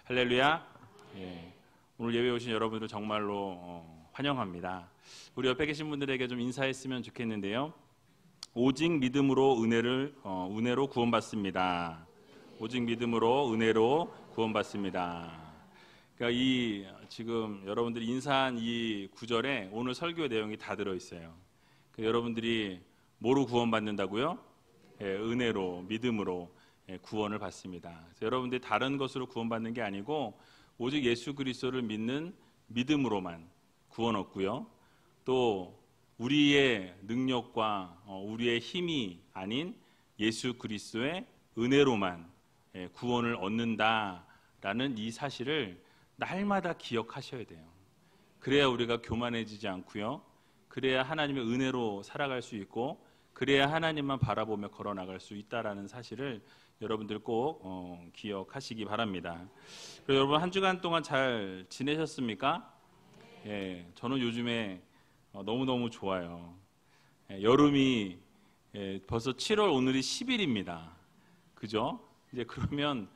할렐루야. 예, 오늘 예배 오신 여러분들 정말로 환영합니다. 우리 옆에 계신 분들에게 좀 인사했으면 좋겠는데요. 오직 믿음으로 은혜로 구원받습니다. 오직 믿음으로 은혜로 구원받습니다. 그러니까 지금 여러분들이 인사한 이 구절에 오늘 설교 내용이 다 들어있어요. 여러분들이 뭐로 구원받는다고요? 예, 은혜로, 믿음으로 구원을 받습니다. 그래서 여러분들이 다른 것으로 구원받는 게 아니고 오직 예수 그리스도를 믿는 믿음으로만 구원 얻고요. 또 우리의 능력과 우리의 힘이 아닌 예수 그리스도의 은혜로만 구원을 얻는다라는 이 사실을 날마다 기억하셔야 돼요. 그래야 우리가 교만해지지 않고요. 그래야 하나님의 은혜로 살아갈 수 있고 그래야 하나님만 바라보며 걸어나갈 수 있다라는 사실을 여러분들 꼭 기억하시기 바랍니다. 여러분 한 주간 동안 잘 지내셨습니까? 예, 저는 요즘에 너무너무 좋아요. 여름이 벌써 7월 오늘이 10일입니다. 그죠? 이제 그러면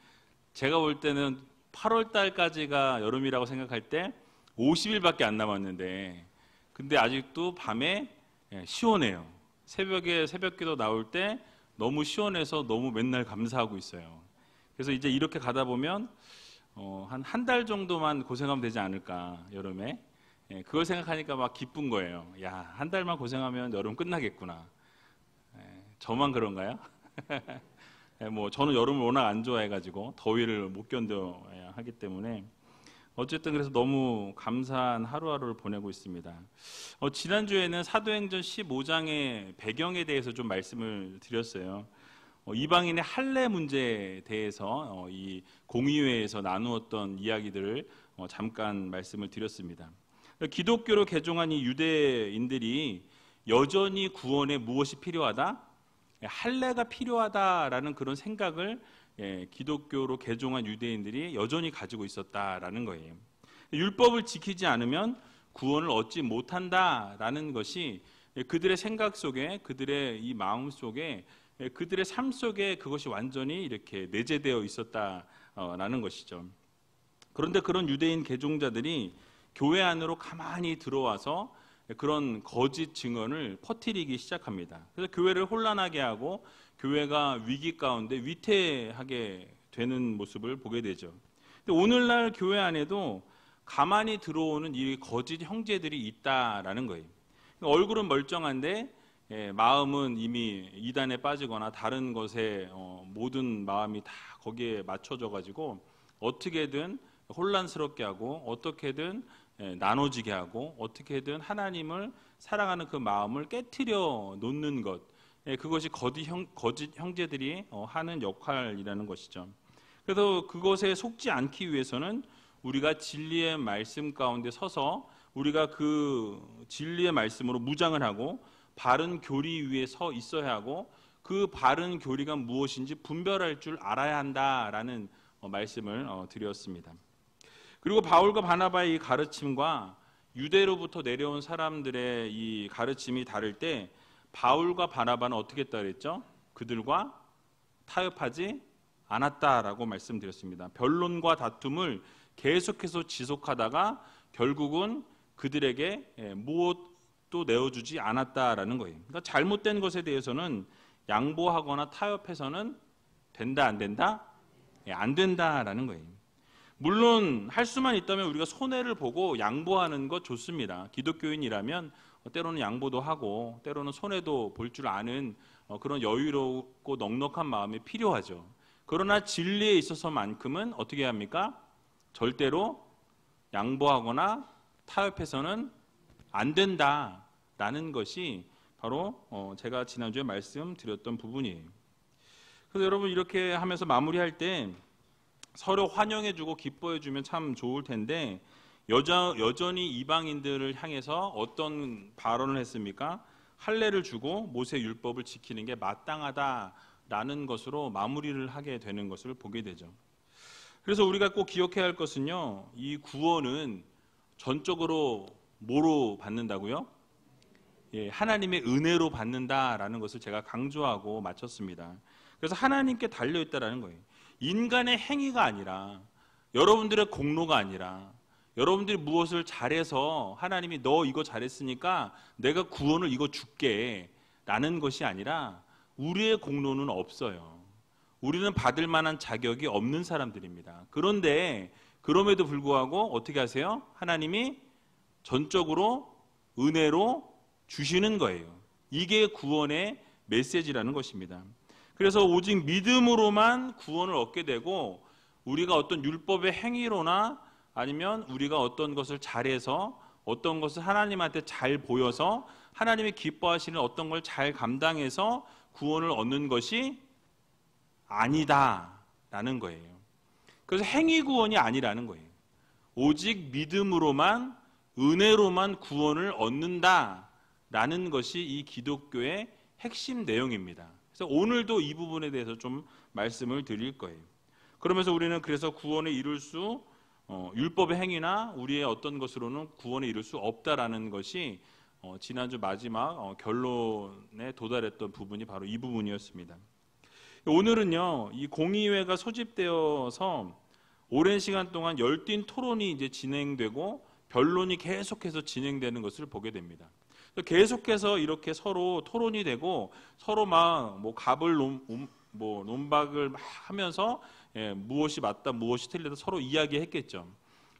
제가 볼 때는 8월 달까지가 여름이라고 생각할 때 50일밖에 안 남았는데 근데 아직도 밤에 시원해요. 새벽에 새벽기도 나올 때 너무 시원해서 너무 맨날 감사하고 있어요. 그래서 이제 이렇게 가다 보면 한 달 정도만 고생하면 되지 않을까, 여름에. 그걸 생각하니까 막 기쁜 거예요. 야, 한 달만 고생하면 여름 끝나겠구나. 저만 그런가요? 뭐 저는 여름을 워낙 안 좋아해가지고 더위를 못 견뎌야 하기 때문에 어쨌든 그래서 너무 감사한 하루하루를 보내고 있습니다. 지난주에는 사도행전 15장의 배경에 대해서 좀 말씀을 드렸어요. 이방인의 할례 문제에 대해서 이 공의회에서 나누었던 이야기들을 잠깐 말씀을 드렸습니다. 기독교로 개종한 이 유대인들이 여전히 구원에 무엇이 필요하다? 할례가 필요하다라는 그런 생각을 기독교로 개종한 유대인들이 여전히 가지고 있었다라는 거예요. 율법을 지키지 않으면 구원을 얻지 못한다라는 것이 그들의 생각 속에, 그들의 이 마음 속에, 그들의 삶 속에 그것이 완전히 이렇게 내재되어 있었다라는 것이죠. 그런데 그런 유대인 개종자들이 교회 안으로 가만히 들어와서 그런 거짓 증언을 퍼뜨리기 시작합니다. 그래서 교회를 혼란하게 하고 교회가 위기 가운데 위태하게 되는 모습을 보게 되죠. 근데 오늘날 교회 안에도 가만히 들어오는 이 거짓 형제들이 있다라는 거예요. 얼굴은 멀쩡한데 마음은 이미 이단에 빠지거나 다른 것에 모든 마음이 다 거기에 맞춰져 가지고 어떻게든 혼란스럽게 하고 어떻게든 나눠지게 하고 어떻게든 하나님을 사랑하는 그 마음을 깨트려 놓는 것, 그것이 거짓 형제들이 하는 역할이라는 것이죠. 그래서 그것에 속지 않기 위해서는 우리가 진리의 말씀 가운데 서서 우리가 그 진리의 말씀으로 무장을 하고 바른 교리 위에 서 있어야 하고 그 바른 교리가 무엇인지 분별할 줄 알아야 한다라는 말씀을 드렸습니다. 그리고 바울과 바나바의 이 가르침과 유대로부터 내려온 사람들의 이 가르침이 다를 때 바울과 바나바는 어떻게 했다 그랬죠? 그들과 타협하지 않았다라고 말씀드렸습니다. 변론과 다툼을 계속해서 지속하다가 결국은 그들에게 무엇도 내어주지 않았다라는 거예요. 그러니까 잘못된 것에 대해서는 양보하거나 타협해서는 된다 안 된다? 안 된다라는 거예요. 물론 할 수만 있다면 우리가 손해를 보고 양보하는 것 좋습니다. 기독교인이라면 때로는 양보도 하고 때로는 손해도 볼 줄 아는 그런 여유롭고 넉넉한 마음이 필요하죠. 그러나 진리에 있어서만큼은 어떻게 합니까? 절대로 양보하거나 타협해서는 안 된다라는 것이 바로 제가 지난주에 말씀드렸던 부분이에요. 그래서 여러분 이렇게 하면서 마무리할 때 서로 환영해주고 기뻐해주면 참 좋을 텐데 여전히 이방인들을 향해서 어떤 발언을 했습니까? 할례를 주고 모세 율법을 지키는 게 마땅하다라는 것으로 마무리를 하게 되는 것을 보게 되죠. 그래서 우리가 꼭 기억해야 할 것은요, 이 구원은 전적으로 뭐로 받는다고요? 하나님의 은혜로 받는다라는 것을 제가 강조하고 마쳤습니다. 그래서 하나님께 달려있다라는 거예요. 인간의 행위가 아니라 여러분들의 공로가 아니라 여러분들이 무엇을 잘해서 하나님이 너 이거 잘했으니까 내가 구원을 이거 줄게 라는 것이 아니라 우리의 공로는 없어요. 우리는 받을 만한 자격이 없는 사람들입니다. 그런데 그럼에도 불구하고 어떻게 하세요? 하나님이 전적으로 은혜로 주시는 거예요. 이게 구원의 메시지라는 것입니다. 그래서 오직 믿음으로만 구원을 얻게 되고 우리가 어떤 율법의 행위로나 아니면 우리가 어떤 것을 잘해서 어떤 것을 하나님한테 잘 보여서 하나님이 기뻐하시는 어떤 걸 잘 감당해서 구원을 얻는 것이 아니다라는 거예요. 그래서 행위 구원이 아니라는 거예요. 오직 믿음으로만 은혜로만 구원을 얻는다라는 것이 이 기독교의 핵심 내용입니다. 그래서 오늘도 이 부분에 대해서 좀 말씀을 드릴 거예요. 그러면서 우리는 그래서 구원에 이룰 수 율법의 행위나 우리의 어떤 것으로는 구원에 이룰 수 없다라는 것이 지난주 마지막 결론에 도달했던 부분이 바로 이 부분이었습니다. 오늘은요, 이 공의회가 소집되어서 오랜 시간 동안 열띤 토론이 이제 진행되고 변론이 계속해서 진행되는 것을 보게 됩니다. 계속해서 이렇게 서로 토론이 되고 서로 막 뭐 논박을 막 하면서 무엇이 맞다, 무엇이 틀리다 서로 이야기했겠죠.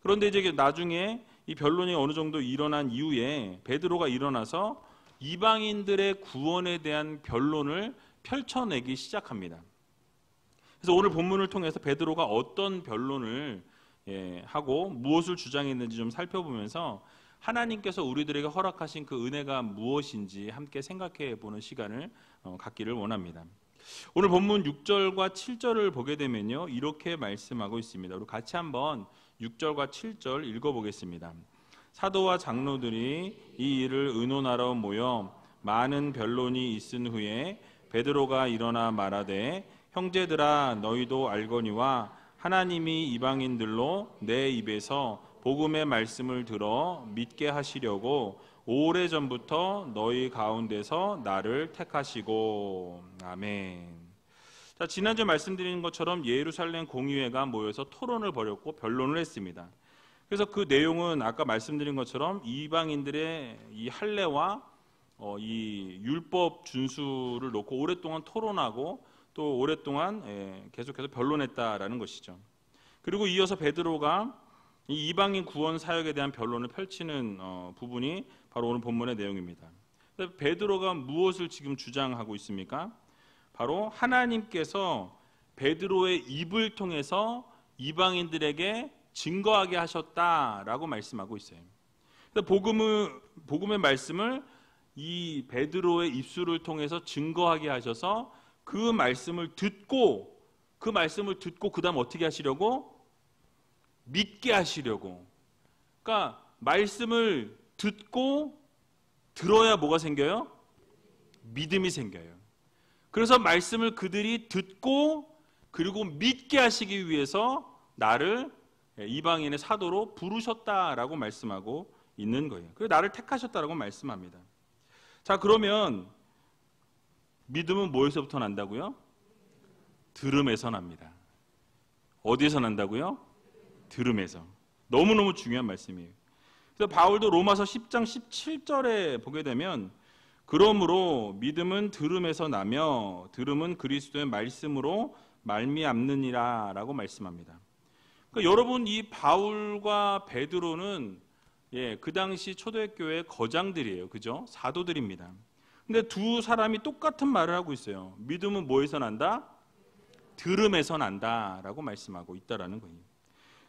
그런데 이제 나중에 이 변론이 어느 정도 일어난 이후에 베드로가 일어나서 이방인들의 구원에 대한 변론을 펼쳐내기 시작합니다. 그래서 오늘 본문을 통해서 베드로가 어떤 변론을 하고 무엇을 주장했는지 좀 살펴보면서 하나님께서 우리들에게 허락하신 그 은혜가 무엇인지 함께 생각해 보는 시간을 갖기를 원합니다. 오늘 본문 6절과 7절을 보게 되면요, 이렇게 말씀하고 있습니다. 우리 같이 한번 6절과 7절 읽어보겠습니다. 사도와 장로들이 이 일을 의논하러 모여 많은 변론이 있은 후에 베드로가 일어나 말하되 형제들아 너희도 알거니와 하나님이 이방인들로 내 입에서 복음의 말씀을 들어 믿게 하시려고 오래전부터 너희 가운데서 나를 택하시고. 아멘. 자, 지난주에 말씀드린 것처럼 예루살렘 공의회가 모여서 토론을 벌였고 변론을 했습니다. 그래서 그 내용은 아까 말씀드린 것처럼 이방인들의 이 할례와 이 율법 준수를 놓고 오랫동안 토론하고 또 오랫동안 계속해서 변론했다라는 것이죠. 그리고 이어서 베드로가 이 이방인 구원 사역에 대한 변론을 펼치는 부분이 바로 오늘 본문의 내용입니다. 베드로가 무엇을 지금 주장하고 있습니까? 바로 하나님께서 베드로의 입을 통해서 이방인들에게 증거하게 하셨다라고 말씀하고 있어요. 복음의 말씀을 이 베드로의 입술을 통해서 증거하게 하셔서 그 말씀을 듣고 그 다음 어떻게 하시려고? 믿게 하시려고. 그러니까 말씀을 듣고 들어야 뭐가 생겨요? 믿음이 생겨요. 그래서 말씀을 그들이 듣고 그리고 믿게 하시기 위해서 나를 이방인의 사도로 부르셨다라고 말씀하고 있는 거예요. 그래서 나를 택하셨다라고 말씀합니다. 자, 그러면 믿음은 뭐에서부터 난다고요? 들음에서 납니다. 어디에서 난다고요? 들음에서. 너무너무 중요한 말씀이에요. 그래서 바울도 로마서 10장 17절에 보게 되면 그러므로 믿음은 들음에서 나며 들음은 그리스도의 말씀으로 말미암느니라 라고 말씀합니다. 그러니까 여러분, 이 바울과 베드로는 그 당시 초대교회 거장들이에요. 그죠? 사도들입니다. 근데 두 사람이 똑같은 말을 하고 있어요. 믿음은 뭐에서 난다? 들음에서 난다라고 말씀하고 있다라는 거예요.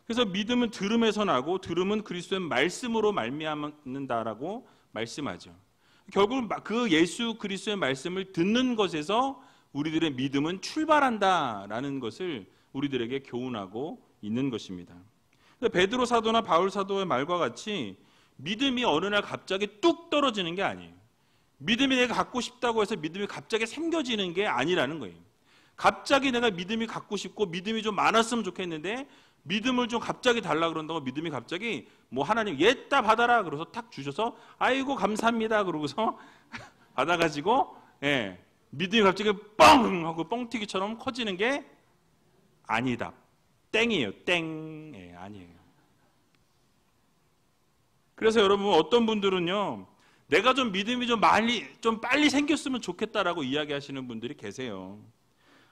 그래서 믿음은 들음에서 나고 들음은 그리스도의 말씀으로 말미암는다라고 말씀하죠. 결국 그 예수 그리스도의 말씀을 듣는 것에서 우리들의 믿음은 출발한다라는 것을 우리들에게 교훈하고 있는 것입니다. 베드로 사도나 바울 사도의 말과 같이 믿음이 어느 날 갑자기 뚝 떨어지는 게 아니에요. 믿음이 내가 갖고 싶다고 해서 믿음이 갑자기 생겨지는 게 아니라는 거예요. 갑자기 내가 믿음이 갖고 싶고 믿음이 좀 많았으면 좋겠는데 믿음을 좀 갑자기 달라 그런다고 믿음이 갑자기 뭐 하나님 옛다 받아라 그러서 탁 주셔서 아이고 감사합니다 그러고서 받아가지고 믿음이 갑자기 뻥 하고 뻥튀기처럼 커지는 게 아니다. 땡이에요. 땡. 예, 아니에요. 그래서 여러분 어떤 분들은요, 내가 좀 믿음이 좀 빨리 생겼으면 좋겠다라고 이야기하시는 분들이 계세요.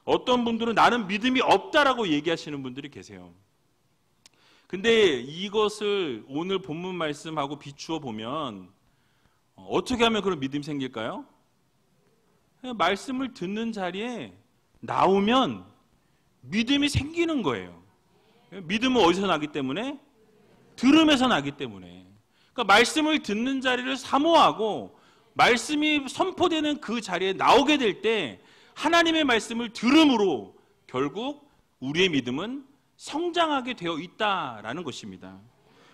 어떤 분들은 나는 믿음이 없다라고 얘기하시는 분들이 계세요. 근데 이것을 오늘 본문 말씀하고 비추어 보면 어떻게 하면 그런 믿음이 생길까요? 말씀을 듣는 자리에 나오면 믿음이 생기는 거예요. 믿음은 어디서 나기 때문에? 들음에서 나기 때문에. 그러니까 말씀을 듣는 자리를 사모하고 말씀이 선포되는 그 자리에 나오게 될 때 하나님의 말씀을 들음으로 결국 우리의 믿음은 성장하게 되어 있다라는 것입니다.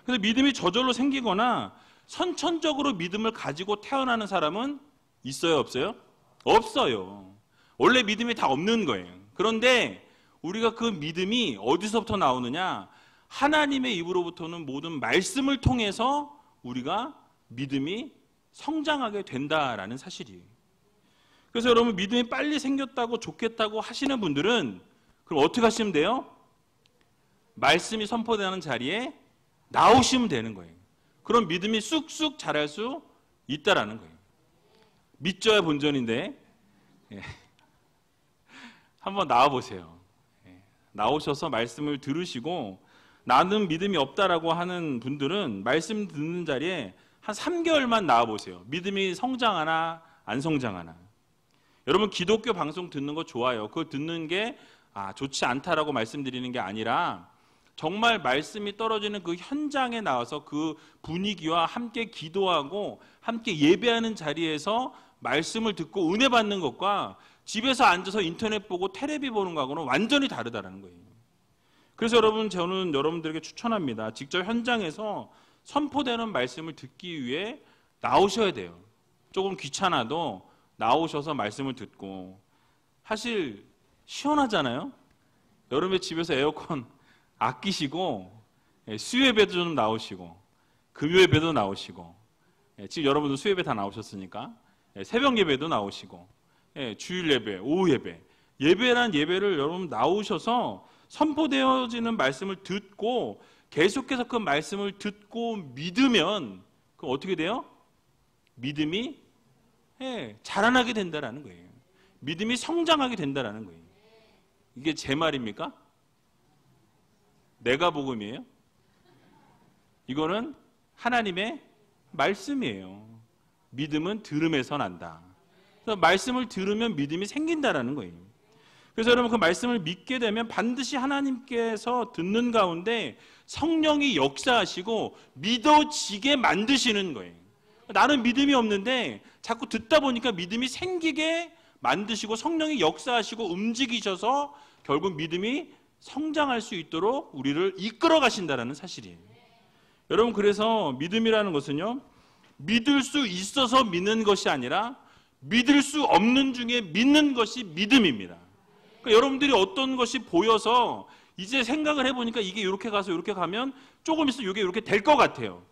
그래서 믿음이 저절로 생기거나 선천적으로 믿음을 가지고 태어나는 사람은 있어요, 없어요? 없어요. 원래 믿음이 다 없는 거예요. 그런데 우리가 그 믿음이 어디서부터 나오느냐? 하나님의 입으로부터는 모든 말씀을 통해서 우리가 믿음이 성장하게 된다라는 사실이에요. 그래서 여러분 믿음이 빨리 생겼다고 좋겠다고 하시는 분들은 그럼 어떻게 하시면 돼요? 말씀이 선포되는 자리에 나오시면 되는 거예요. 그럼 믿음이 쑥쑥 자랄 수 있다라는 거예요. 믿져야 본전인데 한번 나와보세요. 나오셔서 말씀을 들으시고 나는 믿음이 없다라고 하는 분들은 말씀 듣는 자리에 한 3개월만 나와보세요. 믿음이 성장하나 안 성장하나. 여러분 기독교 방송 듣는 거 좋아요. 그거 듣는 게 좋지 않다라고 말씀드리는 게 아니라 정말 말씀이 떨어지는 그 현장에 나와서 그 분위기와 함께 기도하고 함께 예배하는 자리에서 말씀을 듣고 은혜 받는 것과 집에서 앉아서 인터넷 보고 텔레비 보는 거하고는 완전히 다르다는 거예요. 그래서 여러분 저는 여러분들에게 추천합니다. 직접 현장에서 선포되는 말씀을 듣기 위해 나오셔야 돼요. 조금 귀찮아도 나오셔서 말씀을 듣고. 사실 시원하잖아요. 여름에 집에서 에어컨 아끼시고 수요예배도 좀 나오시고 금요예배도 나오시고 지금 여러분들 수요예배 다 나오셨으니까 새벽 예배도 나오시고 주일 예배, 오후 예배, 예배란 예배를 여러분 나오셔서 선포되어지는 말씀을 듣고 계속해서 그 말씀을 듣고 믿으면 그럼 어떻게 돼요? 믿음이 자라나게 된다라는 거예요. 믿음이 성장하게 된다라는 거예요. 이게 제 말입니까? 내가 복음이에요? 이거는 하나님의 말씀이에요. 믿음은 들음에서 난다. 그래서 말씀을 들으면 믿음이 생긴다라는 거예요. 그래서 여러분 그 말씀을 믿게 되면 반드시 하나님께서 듣는 가운데 성령이 역사하시고 믿어지게 만드시는 거예요. 나는 믿음이 없는데 자꾸 듣다 보니까 믿음이 생기게 만드시고 성령이 역사하시고 움직이셔서 결국 믿음이 성장할 수 있도록 우리를 이끌어 가신다는 사실이에요. 여러분 그래서 믿음이라는 것은요, 믿을 수 있어서 믿는 것이 아니라 믿을 수 없는 중에 믿는 것이 믿음입니다. 그러니까 여러분들이 어떤 것이 보여서 이제 생각을 해보니까 이게 이렇게 가서 이렇게 가면 조금 있으면 이게 이렇게 될 것 같아요.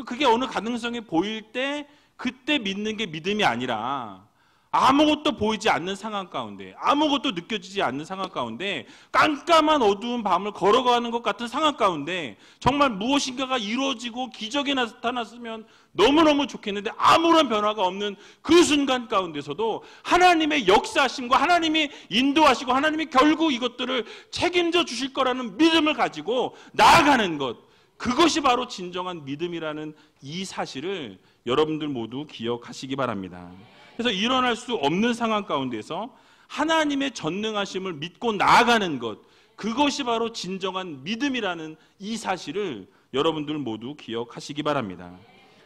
그게 어느 가능성이 보일 때 그때 믿는 게 믿음이 아니라 아무것도 보이지 않는 상황 가운데, 아무것도 느껴지지 않는 상황 가운데, 깜깜한 어두운 밤을 걸어가는 것 같은 상황 가운데 정말 무엇인가가 이루어지고 기적이 나타났으면 너무너무 좋겠는데 아무런 변화가 없는 그 순간 가운데서도 하나님의 역사하심과 하나님이 인도하시고 하나님이 결국 이것들을 책임져 주실 거라는 믿음을 가지고 나아가는 것, 그것이 바로 진정한 믿음이라는 이 사실을 여러분들 모두 기억하시기 바랍니다. 그래서 일어날 수 없는 상황 가운데서 하나님의 전능하심을 믿고 나아가는 것, 그것이 바로 진정한 믿음이라는 이 사실을 여러분들 모두 기억하시기 바랍니다.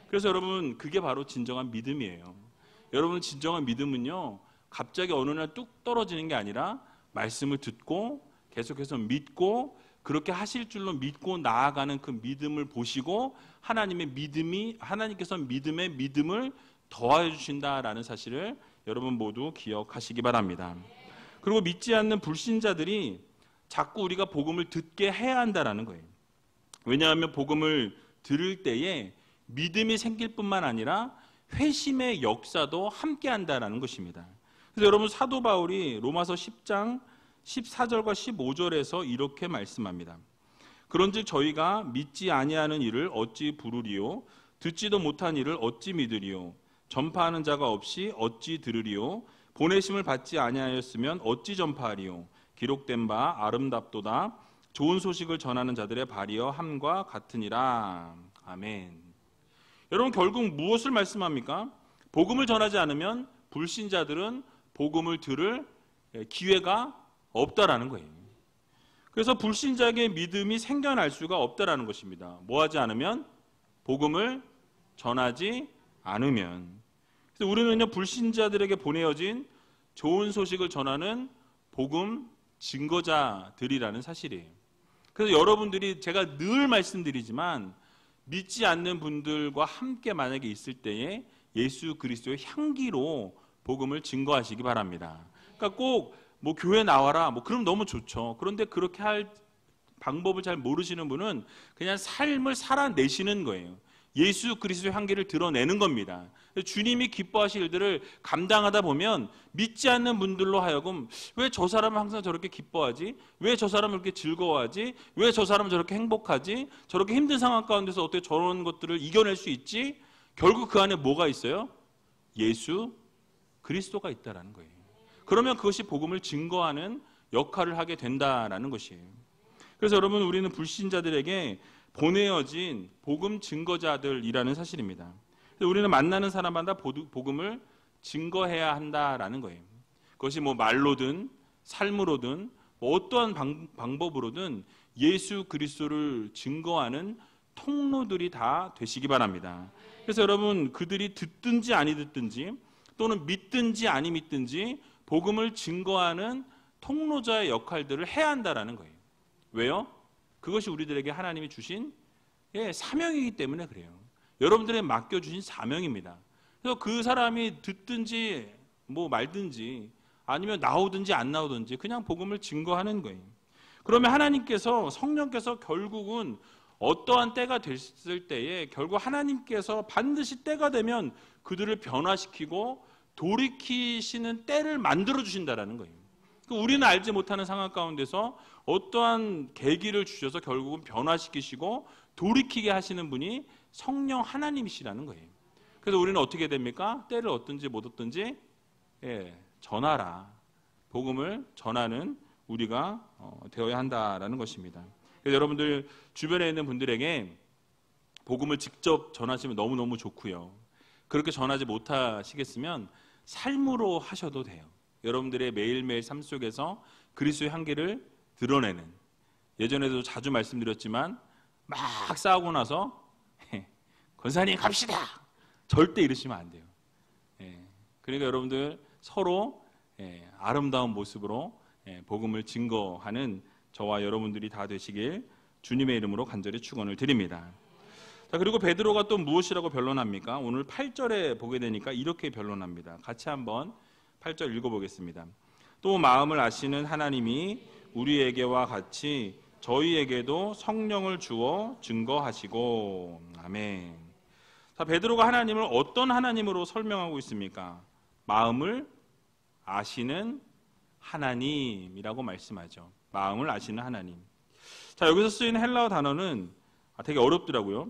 그래서 여러분 그게 바로 진정한 믿음이에요. 여러분 진정한 믿음은요, 갑자기 어느 날 뚝 떨어지는 게 아니라 말씀을 듣고 계속해서 믿고 그렇게 하실 줄로 믿고 나아가는 그 믿음을 보시고 하나님께서 믿음의 믿음을 더하여 주신다라는 사실을 여러분 모두 기억하시기 바랍니다. 그리고 믿지 않는 불신자들이 자꾸 우리가 복음을 듣게 해야 한다라는 거예요. 왜냐하면 복음을 들을 때에 믿음이 생길 뿐만 아니라 회심의 역사도 함께 한다라는 것입니다. 그래서 여러분 사도 바울이 로마서 10장 14절과 15절에서 이렇게 말씀합니다. 그런즉 저희가 믿지 아니하는 이를 어찌 부르리요? 듣지도 못한 이를 어찌 믿으리요? 전파하는 자가 없이 어찌 들으리요? 보내심을 받지 아니하였으면 어찌 전파하리요? 기록된 바 아름답도다. 좋은 소식을 전하는 자들의 발이여 함과 같으니라. 아멘. 여러분, 결국 무엇을 말씀합니까? 복음을 전하지 않으면 불신자들은 복음을 들을 기회가 없다라는 거예요. 그래서 불신자에게 믿음이 생겨날 수가 없다라는 것입니다. 뭐 하지 않으면? 복음을 전하지 않으면. 그래서 우리는요, 불신자들에게 보내어진 좋은 소식을 전하는 복음 증거자들이라는 사실이에요. 그래서 여러분들이, 제가 늘 말씀드리지만, 믿지 않는 분들과 함께 만약에 있을 때에 예수 그리스도의 향기로 복음을 증거하시기 바랍니다. 그러니까 꼭 뭐 교회 나와라, 뭐 그럼 너무 좋죠. 그런데 그렇게 할 방법을 잘 모르시는 분은 그냥 삶을 살아내시는 거예요. 예수 그리스도의 향기를 드러내는 겁니다. 주님이 기뻐하실 일들을 감당하다 보면 믿지 않는 분들로 하여금 왜 저 사람은 항상 저렇게 기뻐하지? 왜 저 사람은 이렇게 즐거워하지? 왜 저 사람은 저렇게 행복하지? 저렇게 힘든 상황 가운데서 어떻게 저런 것들을 이겨낼 수 있지? 결국 그 안에 뭐가 있어요? 예수 그리스도가 있다라는 거예요. 그러면 그것이 복음을 증거하는 역할을 하게 된다라는 것이에요. 그래서 여러분, 우리는 불신자들에게 보내어진 복음 증거자들이라는 사실입니다. 그래서 우리는 만나는 사람마다 복음을 증거해야 한다라는 거예요. 그것이 뭐 말로든 삶으로든 뭐 어떠한 방법으로든 예수 그리스도를 증거하는 통로들이 다 되시기 바랍니다. 그래서 여러분, 그들이 듣든지 아니 듣든지 또는 믿든지 아니 믿든지 복음을 증거하는 통로자의 역할들을 해야 한다라는 거예요. 왜요? 그것이 우리들에게 하나님이 주신 사명이기 때문에 그래요. 여러분들에게 맡겨주신 사명입니다. 그래서 그 사람이 듣든지 뭐 말든지 아니면 나오든지 안 나오든지 그냥 복음을 증거하는 거예요. 그러면 하나님께서, 성령께서 결국은 어떠한 때가 됐을 때에 결국 하나님께서 반드시 때가 되면 그들을 변화시키고 돌이키시는 때를 만들어주신다라는 거예요. 우리는 알지 못하는 상황 가운데서 어떠한 계기를 주셔서 결국은 변화시키시고 돌이키게 하시는 분이 성령 하나님이시라는 거예요. 그래서 우리는 어떻게 됩니까? 때를 얻든지 못 얻든지 전하라. 복음을 전하는 우리가 되어야 한다라는 것입니다. 그래서 여러분들 주변에 있는 분들에게 복음을 직접 전하시면 너무너무 좋고요. 그렇게 전하지 못하시겠으면 삶으로 하셔도 돼요. 여러분들의 매일매일 삶 속에서 그리스도의 향기를 드러내는, 예전에도 자주 말씀드렸지만 막 싸우고 나서 권사님 갑시다! 절대 이러시면 안 돼요. 그러니까 여러분들 서로 아름다운 모습으로 복음을 증거하는 저와 여러분들이 다 되시길 주님의 이름으로 간절히 축원을 드립니다. 자, 그리고 베드로가 또 무엇이라고 변론합니까? 오늘 8절에 보게 되니까 이렇게 변론합니다. 같이 한번 8절 읽어보겠습니다. 또 마음을 아시는 하나님이 우리에게와 같이 저희에게도 성령을 주어 증거하시고. 아멘. 자, 베드로가 하나님을 어떤 하나님으로 설명하고 있습니까? 마음을 아시는 하나님이라고 말씀하죠. 마음을 아시는 하나님. 자, 여기서 쓰인 헬라어 단어는 되게 어렵더라고요.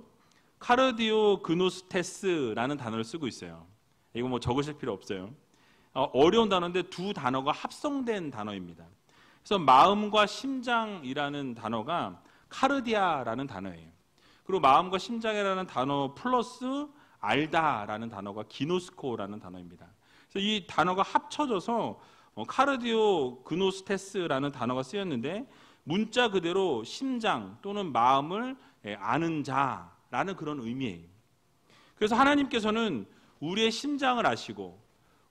카르디오 그노스테스라는 단어를 쓰고 있어요. 이거 뭐 적으실 필요 없어요. 어려운 단어인데 두 단어가 합성된 단어입니다. 그래서 마음과 심장이라는 단어가 카르디아라는 단어예요. 그리고 마음과 심장이라는 단어 플러스 알다라는 단어가 기노스코라는 단어입니다. 그래서 이 단어가 합쳐져서 카르디오 그노스테스라는 단어가 쓰였는데 문자 그대로 심장 또는 마음을 아는 자라는 그런 의미예요. 그래서 하나님께서는 우리의 심장을 아시고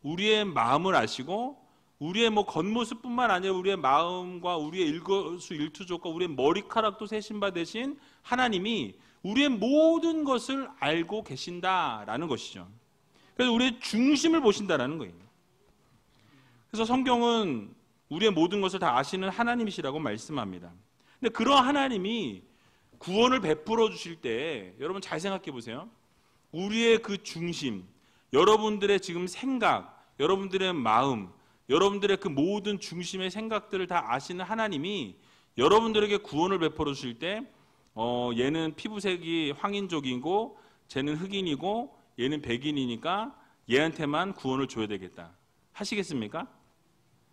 우리의 마음을 아시고 우리의 뭐 겉모습뿐만 아니라 우리의 마음과 우리의 일거수일투족과 우리의 머리카락도 세신 바 되신 하나님이 우리의 모든 것을 알고 계신다라는 것이죠. 그래서 우리의 중심을 보신다라는 거예요. 그래서 성경은 우리의 모든 것을 다 아시는 하나님이시라고 말씀합니다. 근데 그런 하나님이 구원을 베풀어 주실 때 여러분 잘 생각해 보세요. 우리의 그 중심, 여러분들의 지금 생각, 여러분들의 마음, 여러분들의 그 모든 중심의 생각들을 다 아시는 하나님이 여러분들에게 구원을 베풀어 주실 때 얘는 피부색이 황인족이고 쟤는 흑인이고 얘는 백인이니까 얘한테만 구원을 줘야 되겠다 하시겠습니까?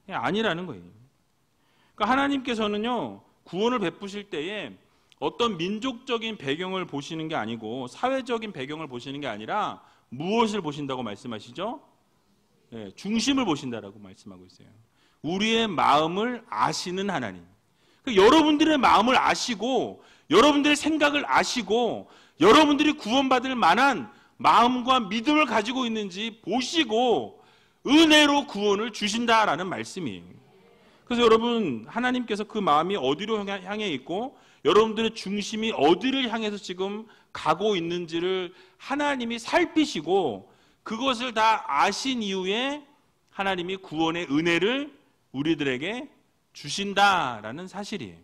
아니라는 거예요. 그러니까 하나님께서는요, 구원을 베푸실 때에 어떤 민족적인 배경을 보시는 게 아니고 사회적인 배경을 보시는 게 아니라 무엇을 보신다고 말씀하시죠? 네, 중심을 보신다라고 말씀하고 있어요. 우리의 마음을 아시는 하나님. 그러니까 여러분들의 마음을 아시고 여러분들의 생각을 아시고 여러분들이 구원받을 만한 마음과 믿음을 가지고 있는지 보시고 은혜로 구원을 주신다라는 말씀이에요. 그래서 여러분, 하나님께서 그 마음이 어디로 향해 있고 여러분들의 중심이 어디를 향해서 지금 가고 있는지를 하나님이 살피시고 그것을 다 아신 이후에 하나님이 구원의 은혜를 우리들에게 주신다라는 사실이에요.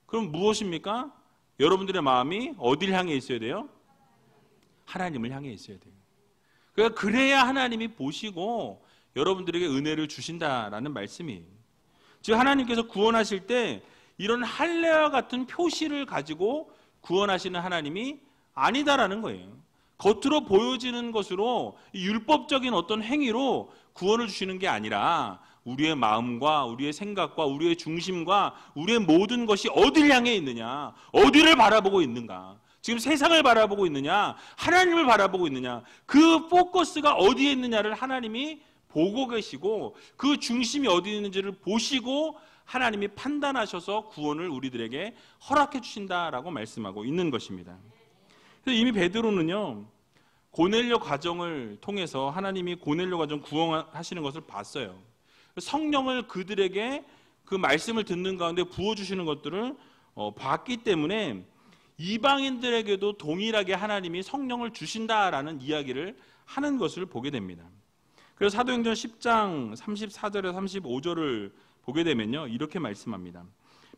그럼 무엇입니까? 여러분들의 마음이 어디를 향해 있어야 돼요? 하나님을 향해 있어야 돼요. 그러니까 그래야 하나님이 보시고 여러분들에게 은혜를 주신다라는 말씀이에요. 즉 하나님께서 구원하실 때 이런 할례와 같은 표시를 가지고 구원하시는 하나님이 아니다라는 거예요. 겉으로 보여지는 것으로 율법적인 어떤 행위로 구원을 주시는 게 아니라 우리의 마음과 우리의 생각과 우리의 중심과 우리의 모든 것이 어디를 향해 있느냐, 어디를 바라보고 있는가, 지금 세상을 바라보고 있느냐, 하나님을 바라보고 있느냐, 그 포커스가 어디에 있느냐를 하나님이 보고 계시고 그 중심이 어디 있는지를 보시고 하나님이 판단하셔서 구원을 우리들에게 허락해 주신다라고 말씀하고 있는 것입니다. 그래서 이미 베드로는요, 고넬료 과정을 통해서 하나님이 고넬료 과정 구원하시는 것을 봤어요. 성령을 그들에게 그 말씀을 듣는 가운데 부어주시는 것들을 봤기 때문에 이방인들에게도 동일하게 하나님이 성령을 주신다라는 이야기를 하는 것을 보게 됩니다. 그래서 사도행전 10장 34절에서 35절을 보게 되면요, 이렇게 말씀합니다.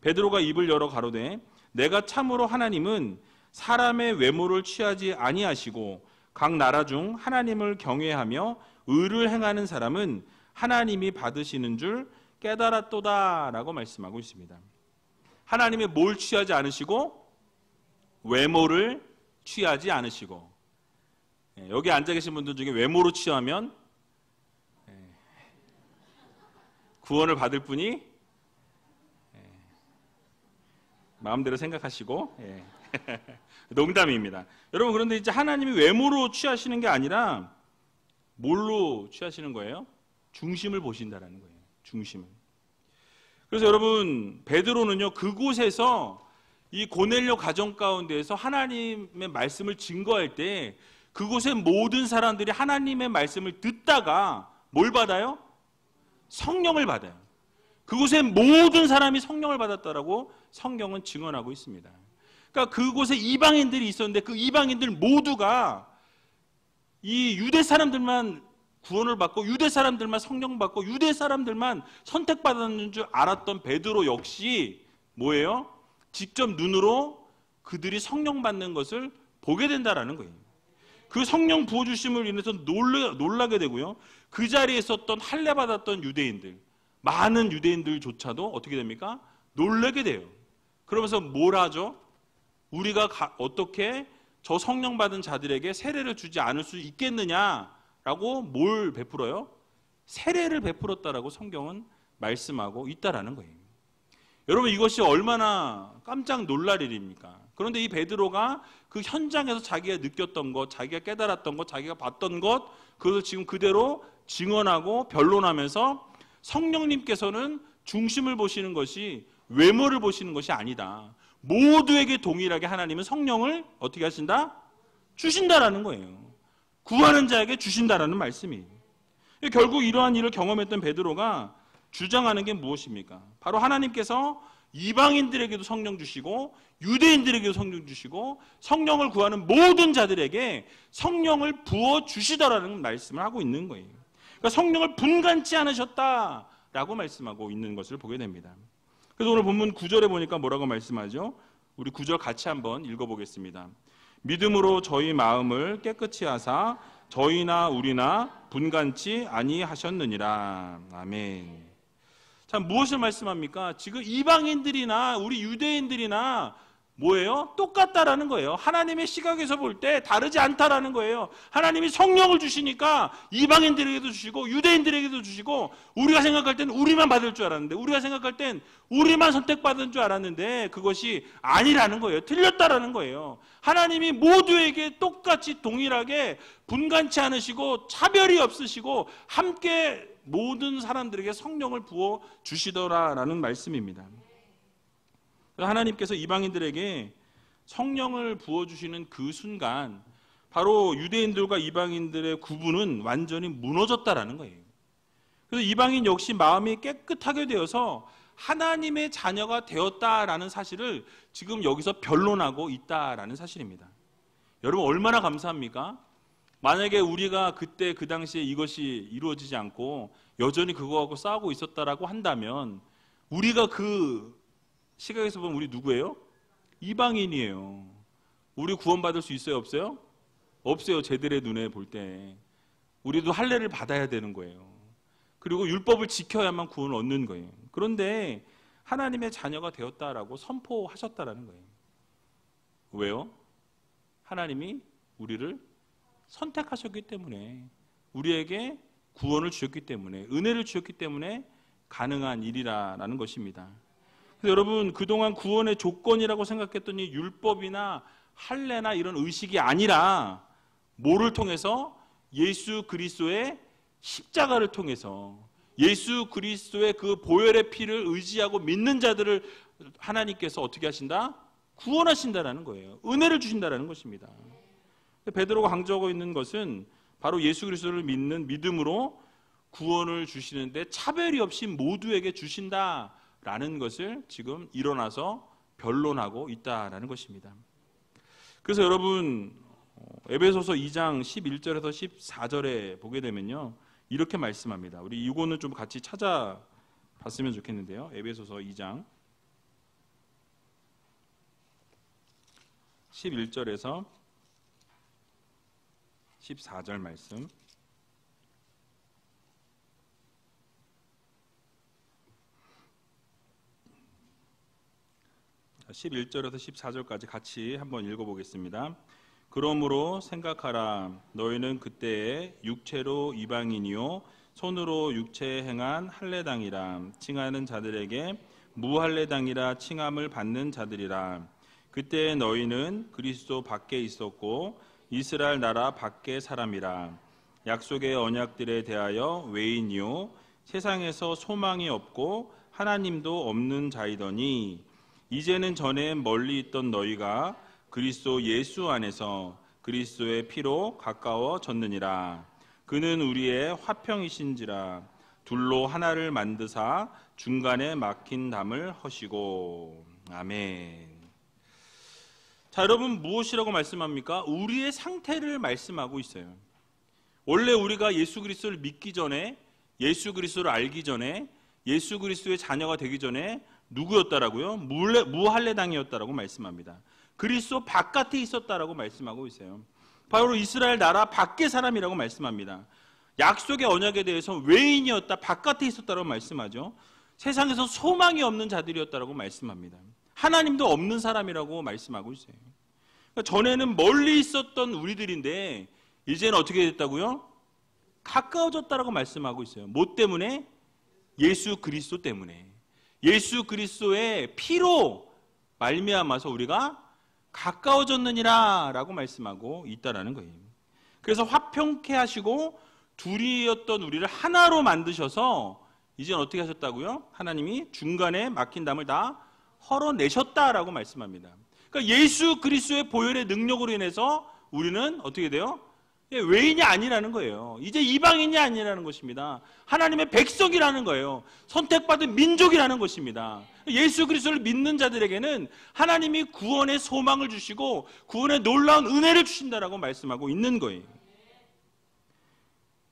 베드로가 입을 열어 가로되 내가 참으로 하나님은 사람의 외모를 취하지 아니하시고 각 나라 중 하나님을 경외하며 의를 행하는 사람은 하나님이 받으시는 줄 깨달았도다라고 말씀하고 있습니다. 하나님이 뭘 취하지 않으시고 외모를 취하지 않으시고, 여기 앉아 계신 분들 중에 외모로 취하면 구원을 받을 분이 마음대로 생각하시고 농담입니다. 여러분, 그런데 이제 하나님이 외모로 취하시는 게 아니라 뭘로 취하시는 거예요? 중심을 보신다라는 거예요. 중심을. 그래서 여러분, 베드로는요, 그곳에서 이 고넬료 가정 가운데에서 하나님의 말씀을 증거할 때 그곳의 모든 사람들이 하나님의 말씀을 듣다가 뭘 받아요? 성령을 받아요. 그곳의 모든 사람이 성령을 받았다라고 성경은 증언하고 있습니다. 그러니까 그곳에 이방인들이 있었는데 그 이방인들 모두가 이 유대 사람들만 구원을 받고 유대 사람들만 성령 받고 유대 사람들만 선택받았는 줄 알았던 베드로 역시 뭐예요? 직접 눈으로 그들이 성령 받는 것을 보게 된다라는 거예요. 그 성령 부어주심을 인해서 놀라게 되고요. 그 자리에 있었던 할례 받았던 유대인들, 많은 유대인들조차도 어떻게 됩니까? 놀라게 돼요. 그러면서 뭘 하죠? 우리가 어떻게 저 성령 받은 자들에게 세례를 주지 않을 수 있겠느냐라고 뭘 베풀어요? 세례를 베풀었다라고 성경은 말씀하고 있다라는 거예요. 여러분, 이것이 얼마나 깜짝 놀랄 일입니까? 그런데 이 베드로가 그 현장에서 자기가 느꼈던 것, 자기가 깨달았던 것, 자기가 봤던 것, 그것을 지금 그대로 증언하고 변론하면서 성령님께서는 중심을 보시는 것이 외모를 보시는 것이 아니다. 모두에게 동일하게 하나님은 성령을 어떻게 하신다? 주신다라는 거예요. 구하는 자에게 주신다라는 말씀이에요. 결국 이러한 일을 경험했던 베드로가 주장하는 게 무엇입니까? 바로 하나님께서 이방인들에게도 성령 주시고 유대인들에게도 성령 주시고 성령을 구하는 모든 자들에게 성령을 부어 주시더라는 말씀을 하고 있는 거예요. 그러니까 성령을 분간치 않으셨다라고 말씀하고 있는 것을 보게 됩니다. 그래서 오늘 본문 9절에 보니까 뭐라고 말씀하죠? 우리 9절 같이 한번 읽어보겠습니다. 믿음으로 저희 마음을 깨끗이 하사 저희나 우리나 분간치 아니하셨느니라. 아멘. 자, 무엇을 말씀합니까? 지금 이방인들이나 우리 유대인들이나 뭐예요? 똑같다라는 거예요. 하나님의 시각에서 볼 때 다르지 않다라는 거예요. 하나님이 성령을 주시니까 이방인들에게도 주시고 유대인들에게도 주시고, 우리가 생각할 땐 우리만 받을 줄 알았는데, 우리가 생각할 땐 우리만 선택받은 줄 알았는데 그것이 아니라는 거예요. 틀렸다라는 거예요. 하나님이 모두에게 똑같이 동일하게 분간치 않으시고 차별이 없으시고 함께 모든 사람들에게 성령을 부어 주시더라라는 말씀입니다. 하나님께서 이방인들에게 성령을 부어주시는 그 순간 바로 유대인들과 이방인들의 구분은 완전히 무너졌다라는 거예요. 그래서 이방인 역시 마음이 깨끗하게 되어서 하나님의 자녀가 되었다라는 사실을 지금 여기서 변론하고 있다라는 사실입니다. 여러분 얼마나 감사합니까? 만약에 우리가 그때 그 당시에 이것이 이루어지지 않고 여전히 그거하고 싸우고 있었다라고 한다면, 우리가 그 시각에서 보면 우리 누구예요? 이방인이에요. 우리 구원받을 수 있어요? 없어요? 없어요. 쟤들의 눈에 볼 때. 우리도 할례를 받아야 되는 거예요. 그리고 율법을 지켜야만 구원을 얻는 거예요. 그런데 하나님의 자녀가 되었다라고 선포하셨다라는 거예요. 왜요? 하나님이 우리를 선택하셨기 때문에, 우리에게 구원을 주셨기 때문에, 은혜를 주셨기 때문에 가능한 일이라는 것입니다. 여러분, 그동안 구원의 조건이라고 생각했던 이 율법이나 할례나 이런 의식이 아니라 뭐를 통해서? 예수 그리스도의 십자가를 통해서, 예수 그리스도의 그 보혈의 피를 의지하고 믿는 자들을 하나님께서 어떻게 하신다? 구원하신다라는 거예요. 은혜를 주신다라는 것입니다. 베드로가 강조하고 있는 것은 바로 예수 그리스도를 믿는 믿음으로 구원을 주시는데 차별이 없이 모두에게 주신다 라는 것을 지금 일어나서 변론하고 있다라는 것입니다. 그래서 여러분, 에베소서 2장 11절에서 14절에 보게 되면요, 이렇게 말씀합니다. 우리 이거는 좀 같이 찾아봤으면 좋겠는데요. 에베소서 2장 11절에서 14절 말씀. 11절에서 14절까지 같이 한번 읽어보겠습니다. 그러므로 생각하라. 너희는 그때에 육체로 이방인이요 손으로 육체에 행한 할례당이라 칭하는 자들에게 무할례당이라 칭함을 받는 자들이라. 그때에 너희는 그리스도 밖에 있었고 이스라엘 나라 밖의 사람이라. 약속의 언약들에 대하여 외인이요 세상에서 소망이 없고 하나님도 없는 자이더니 이제는 전에 멀리 있던 너희가 그리스도 예수 안에서 그리스도의 피로 가까워졌느니라. 그는 우리의 화평이신지라. 둘로 하나를 만드사 중간에 막힌 담을 허시고. 아멘. 자, 여러분 무엇이라고 말씀합니까? 우리의 상태를 말씀하고 있어요. 원래 우리가 예수 그리스도를 믿기 전에, 예수 그리스도를 알기 전에, 예수 그리스도의 자녀가 되기 전에 누구였다라고요? 무할례당이었다라고 말씀합니다. 그리스도 바깥에 있었다라고 말씀하고 있어요. 바로 이스라엘 나라 밖의 사람이라고 말씀합니다. 약속의 언약에 대해서 외인이었다, 바깥에 있었다라고 말씀하죠. 세상에서 소망이 없는 자들이었다라고 말씀합니다. 하나님도 없는 사람이라고 말씀하고 있어요. 그러니까 전에는 멀리 있었던 우리들인데 이제는 어떻게 됐다고요? 가까워졌다라고 말씀하고 있어요. 뭐 때문에? 예수 그리스도 때문에. 예수 그리스도의 피로 말미암아서 우리가 가까워졌느니라 라고 말씀하고 있다라는 거예요. 그래서 화평케 하시고 둘이었던 우리를 하나로 만드셔서 이제는 어떻게 하셨다고요? 하나님이 중간에 막힌 담을 다 헐어내셨다라고 말씀합니다. 그러니까 예수 그리스도의 보혈의 능력으로 인해서 우리는 어떻게 돼요? 외인이 아니라는 거예요. 이제 이방인이 아니라는 것입니다. 하나님의 백성이라는 거예요. 선택받은 민족이라는 것입니다. 예수 그리스도를 믿는 자들에게는 하나님이 구원의 소망을 주시고 구원의 놀라운 은혜를 주신다라고 말씀하고 있는 거예요.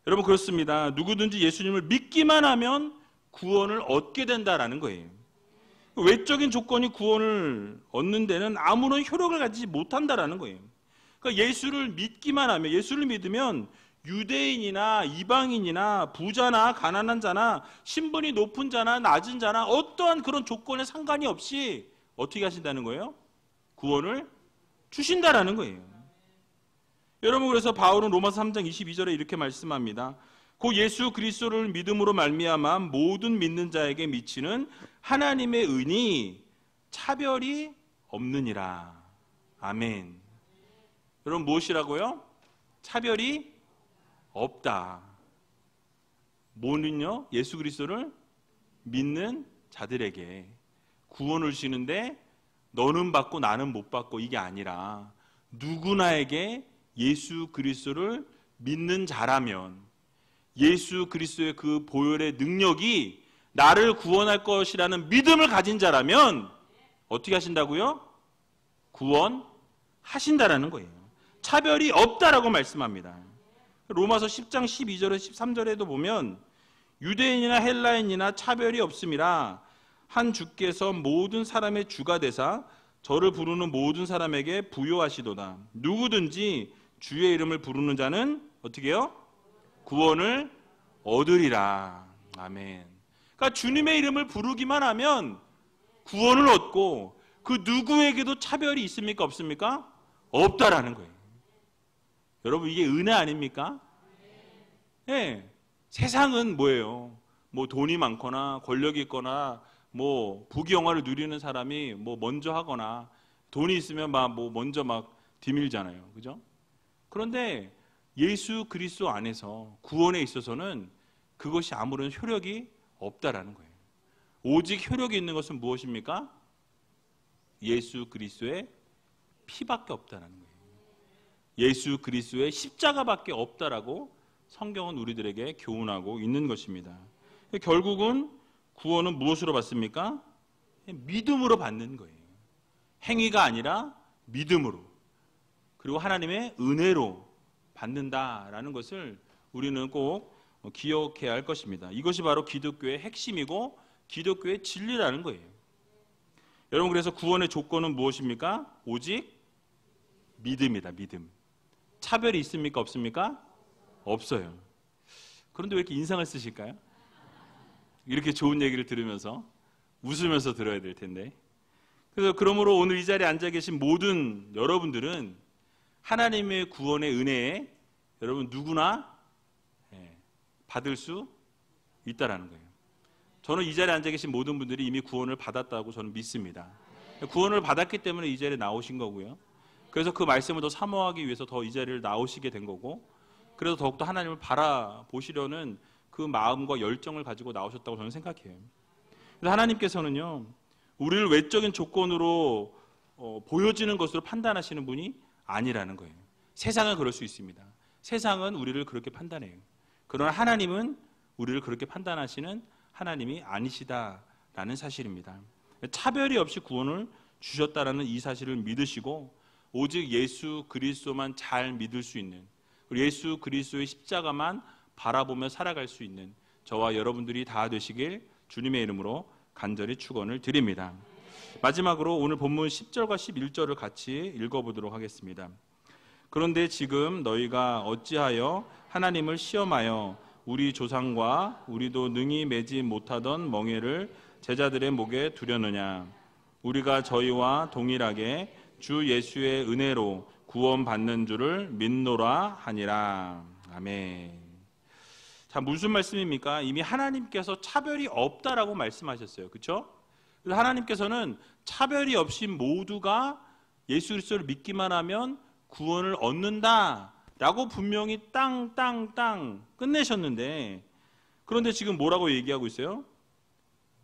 여러분 그렇습니다. 누구든지 예수님을 믿기만 하면 구원을 얻게 된다라는 거예요. 외적인 조건이 구원을 얻는 데는 아무런 효력을 가지지 못한다라는 거예요. 그러니까 예수를 믿기만 하면, 예수를 믿으면 유대인이나 이방인이나 부자나 가난한 자나 신분이 높은 자나 낮은 자나 어떠한 그런 조건에 상관이 없이 어떻게 하신다는 거예요? 구원을 주신다라는 거예요. 여러분, 그래서 바울은 로마서 3장 22절에 이렇게 말씀합니다. 고 예수 그리스도를 믿음으로 말미암아 모든 믿는 자에게 미치는 하나님의 은이 차별이 없느니라. 아멘. 여러분, 무엇이라고요? 차별이 없다. 뭐는요? 예수 그리스도를 믿는 자들에게 구원을 주시는데 너는 받고 나는 못 받고 이게 아니라 누구나에게 예수 그리스도를 믿는 자라면 예수 그리스도의 그 보혈의 능력이 나를 구원할 것이라는 믿음을 가진 자라면 어떻게 하신다고요? 구원하신다라는 거예요. 차별이 없다라고 말씀합니다. 로마서 10장 12절에 13절에도 보면 유대인이나 헬라인이나 차별이 없음이라 한 주께서 모든 사람의 주가 되사 저를 부르는 모든 사람에게 부요하시도다. 누구든지 주의 이름을 부르는 자는 어떻게 해요? 구원을 얻으리라. 아멘. 그러니까 주님의 이름을 부르기만 하면 구원을 얻고 그 누구에게도 차별이 있습니까? 없습니까? 없다라는 거예요. 여러분, 이게 은혜 아닙니까? 네. 세상은 뭐예요? 뭐 돈이 많거나 권력이 있거나 뭐 부귀영화를 누리는 사람이 뭐 먼저 하거나 돈이 있으면 먼저 디밀잖아요. 그죠? 그런데 예수 그리스도 안에서 구원에 있어서는 그것이 아무런 효력이 없다라는 거예요. 오직 효력이 있는 것은 무엇입니까? 예수 그리스도의 피밖에 없다는 거예요. 예수 그리스도의 십자가밖에 없다라고 성경은 우리들에게 교훈하고 있는 것입니다. 결국은 구원은 무엇으로 받습니까? 믿음으로 받는 거예요. 행위가 아니라 믿음으로, 그리고 하나님의 은혜로 받는다라는 것을 우리는 꼭 기억해야 할 것입니다. 이것이 바로 기독교의 핵심이고 기독교의 진리라는 거예요. 여러분, 그래서 구원의 조건은 무엇입니까? 오직 믿음이다. 믿음. 차별이 있습니까? 없습니까? 없어요. 그런데 왜 이렇게 인상을 쓰실까요? 이렇게 좋은 얘기를 들으면서 웃으면서 들어야 될 텐데. 그래서 그러므로 오늘 이 자리에 앉아 계신 모든 여러분들은 하나님의 구원의 은혜에 여러분 누구나 받을 수 있다라는 거예요. 저는 이 자리에 앉아 계신 모든 분들이 이미 구원을 받았다고 저는 믿습니다. 구원을 받았기 때문에 이 자리에 나오신 거고요. 그래서 그 말씀을 더 사모하기 위해서 더 이 자리를 나오시게 된 거고, 그래서 더욱더 하나님을 바라보시려는 그 마음과 열정을 가지고 나오셨다고 저는 생각해요. 그래서 하나님께서는요, 우리를 외적인 조건으로 보여지는 것으로 판단하시는 분이 아니라는 거예요. 세상은 그럴 수 있습니다. 세상은 우리를 그렇게 판단해요. 그러나 하나님은 우리를 그렇게 판단하시는 하나님이 아니시다라는 사실입니다. 차별이 없이 구원을 주셨다라는 이 사실을 믿으시고 오직 예수 그리스도만 잘 믿을 수 있는, 예수 그리스도의 십자가만 바라보며 살아갈 수 있는 저와 여러분들이 다 되시길 주님의 이름으로 간절히 축원을 드립니다. 마지막으로 오늘 본문 10절과 11절을 같이 읽어보도록 하겠습니다. 그런데 지금 너희가 어찌하여 하나님을 시험하여 우리 조상과 우리도 능히 매지 못하던 멍에를 제자들의 목에 두려느냐. 우리가 저희와 동일하게 주 예수의 은혜로 구원받는 줄을 믿노라 하니라. 아멘. 자, 무슨 말씀입니까? 이미 하나님께서 차별이 없다라고 말씀하셨어요. 그렇죠? 그래서 하나님께서는 차별이 없이 모두가 예수 그리스도를 믿기만 하면 구원을 얻는다라고 분명히 땅 끝내셨는데, 그런데 지금 뭐라고 얘기하고 있어요?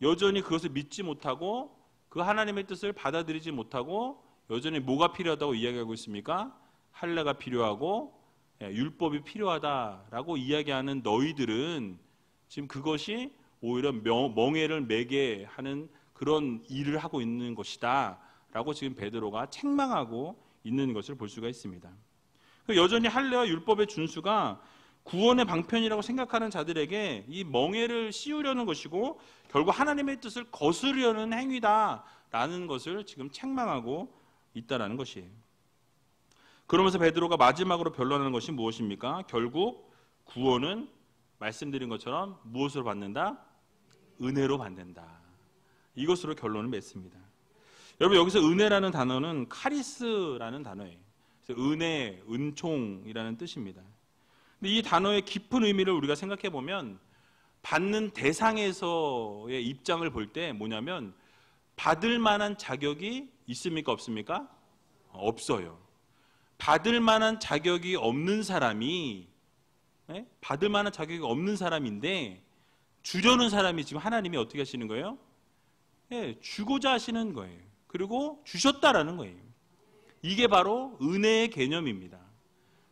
여전히 그것을 믿지 못하고 그 하나님의 뜻을 받아들이지 못하고 여전히 뭐가 필요하다고 이야기하고 있습니까? 할례가 필요하고 율법이 필요하다라고 이야기하는 너희들은 지금 그것이 오히려 멍에를 매게 하는 그런 일을 하고 있는 것이다 라고 지금 베드로가 책망하고 있는 것을 볼 수가 있습니다. 여전히 할례와 율법의 준수가 구원의 방편이라고 생각하는 자들에게 이 멍에를 씌우려는 것이고 결국 하나님의 뜻을 거스르려는 행위다라는 것을 지금 책망하고 있다라는 것이에요. 그러면서 베드로가 마지막으로 변론하는 것이 무엇입니까? 결국 구원은 말씀드린 것처럼 무엇으로 받는다? 은혜로 받는다. 이것으로 결론을 맺습니다. 여러분, 여기서 은혜라는 단어는 카리스라는 단어예요. 그래서 은혜, 은총이라는 뜻입니다. 근데 이 단어의 깊은 의미를 우리가 생각해 보면 받는 대상에서의 입장을 볼 때 뭐냐면 받을 만한 자격이 있습니까? 없습니까? 없어요. 받을 만한 자격이 없는 사람이 받을 만한 자격이 없는 사람인데 주려는 사람이 지금 하나님이 어떻게 하시는 거예요? 주고자 하시는 거예요. 그리고 주셨다라는 거예요. 이게 바로 은혜의 개념입니다.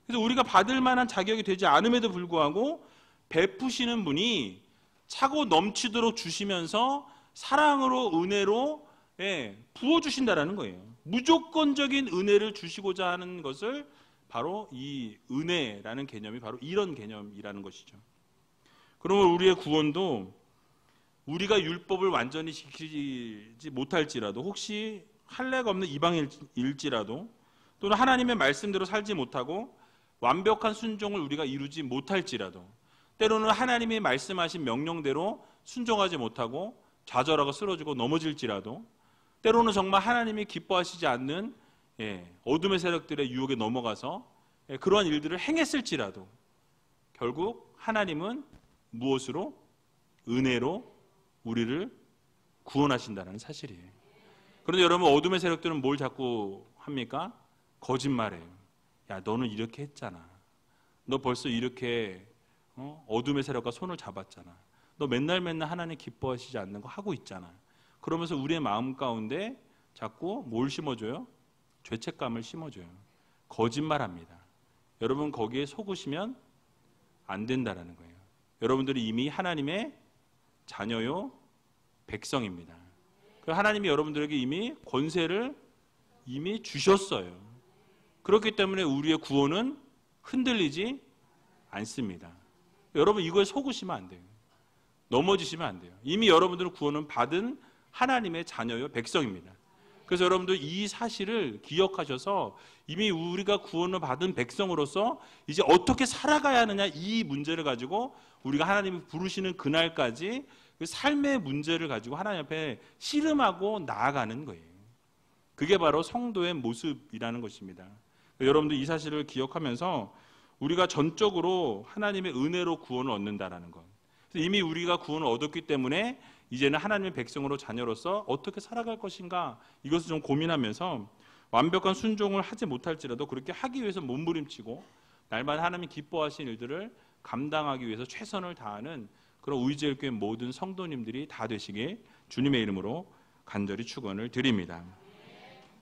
그래서 우리가 받을 만한 자격이 되지 않음에도 불구하고 베푸시는 분이 차고 넘치도록 주시면서 사랑으로 은혜로 부어주신다라는 거예요. 무조건적인 은혜를 주시고자 하는 것을 바로 이 은혜라는 개념이 바로 이런 개념이라는 것이죠. 그러면 우리의 구원도 우리가 율법을 완전히 지키지 못할지라도, 혹시 할례가 없는 이방일지라도, 또는 하나님의 말씀대로 살지 못하고 완벽한 순종을 우리가 이루지 못할지라도, 때로는 하나님이 말씀하신 명령대로 순종하지 못하고 좌절하고 쓰러지고 넘어질지라도, 때로는 정말 하나님이 기뻐하시지 않는 어둠의 세력들의 유혹에 넘어가서 그러한 일들을 행했을지라도 결국 하나님은 무엇으로? 은혜로 우리를 구원하신다는 사실이에요. 그런데 여러분, 어둠의 세력들은 뭘 자꾸 합니까? 거짓말해요. 야, 너는 이렇게 했잖아. 너 벌써 이렇게 어둠의 세력과 손을 잡았잖아. 너 맨날 하나님 기뻐하시지 않는 거 하고 있잖아. 그러면서 우리의 마음 가운데 자꾸 뭘 심어줘요? 죄책감을 심어줘요. 거짓말합니다. 여러분, 거기에 속으시면 안 된다라는 거예요. 여러분들이 이미 하나님의 자녀요, 백성입니다. 하나님이 여러분들에게 이미 권세를 이미 주셨어요. 그렇기 때문에 우리의 구원은 흔들리지 않습니다. 여러분, 이거에 속으시면 안 돼요. 넘어지시면 안 돼요. 이미 여러분들은 구원은 받은 하나님의 자녀요, 백성입니다. 그래서 여러분들 이 사실을 기억하셔서 이미 우리가 구원을 받은 백성으로서 이제 어떻게 살아가야 하느냐, 이 문제를 가지고 우리가 하나님이 부르시는 그날까지 그 삶의 문제를 가지고 하나님 앞에 씨름하고 나아가는 거예요. 그게 바로 성도의 모습이라는 것입니다. 여러분들 이 사실을 기억하면서 우리가 전적으로 하나님의 은혜로 구원을 얻는다라는 것, 이미 우리가 구원을 얻었기 때문에 이제는 하나님의 백성으로 자녀로서 어떻게 살아갈 것인가, 이것을 좀 고민하면서 완벽한 순종을 하지 못할지라도 그렇게 하기 위해서 몸부림치고 날마다 하나님이 기뻐하신 일들을 감당하기 위해서 최선을 다하는 그런 우이제일교회 모든 성도님들이 다 되시길 주님의 이름으로 간절히 축원을 드립니다.